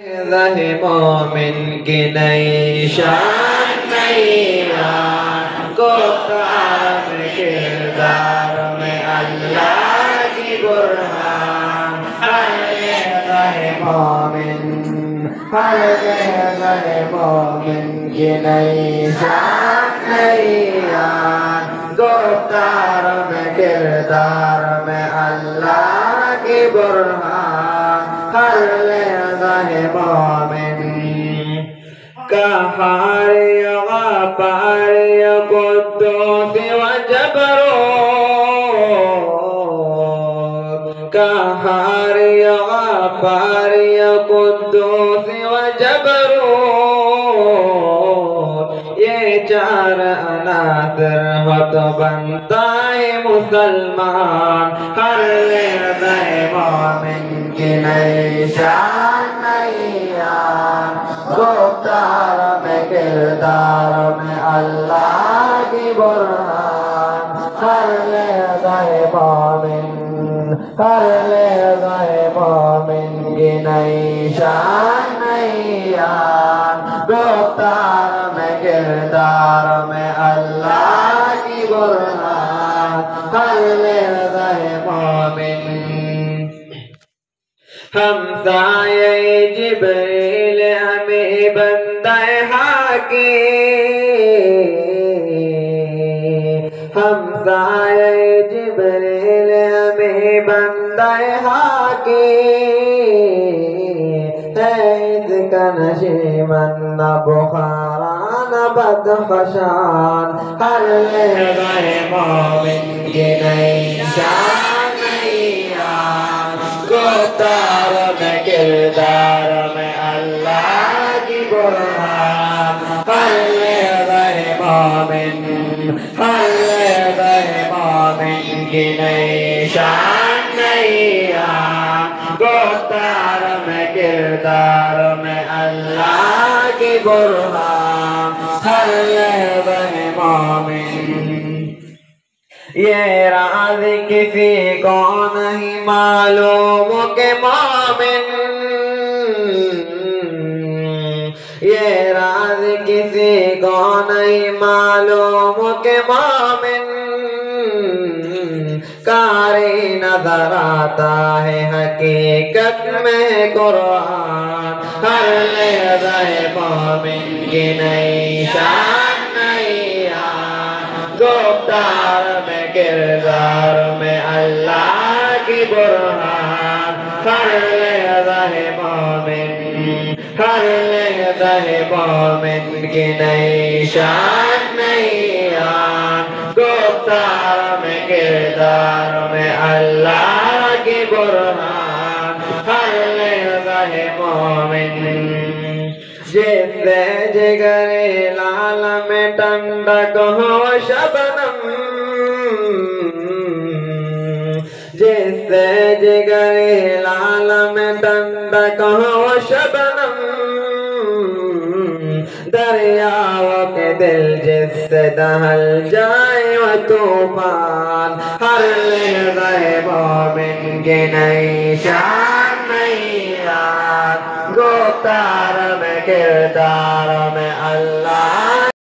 رہے مومن کی نئی شان نئی آن گفتار میں کردار میں اللہ کی برہان ہر رہے مومن ہر رہے مومن کی نئی شان نئی آن گفتار میں کردار میں اللہ کی برہان ہر رہے مومن قہار غفار قدوس و جبروت قہار غفار قدوس و جبروت یہ چار عناصر ہو تو بنتا ہے مسلمان ہر رہے مومن کی نئی شان نئی آن گفتار میں کردار میں اللہ کی برہان ہر رہے مومن ہر رہے مومن کی نئی شان نئی آن گفتار میں کردار میں اللہ کی برہان ہر رہے مومن ہمسایہ جبریل ہمیں بندہ حاکی ہمسایہ جبریل ہمیں بندہ حاکی ہے اس کا نشیمن نہ بخارا نہ بدخشان ہر رہے مومن کی نئی شان نئی آن گفتار میں کردار میں اللہ کی برہان ہر رہے مومن ہر رہے مومن کی نئی شان نئی آن گفتار میں کردار میں اللہ کی برہان ہر رہے مومن یہ راز کسی کو نہیں معلوم کہ مومن یہ راز کسی کو نہیں معلوم کہ مومن قاری نظر آتا ہے حقیقت میں قرآن ہر رہے مومن کی نئی شان نئی آن گفتار میں کردار میں اللہ کی برہان ہر رہے مومن ہر رہے مومن کی نئی شان نئی آن گفتار میں کردار میں اللہ کی برہان ہر رہے مومن جس سے جگر لال میں ٹنڈک ہو شبنم جس سے جگر لال میں ٹنڈک ہو شبنم دریاؤں کے دل جس سے دہل جائے وہ طوفان ہر رہے مومن کی نئی شان نئی آن گفتار میں کردار میں اللہ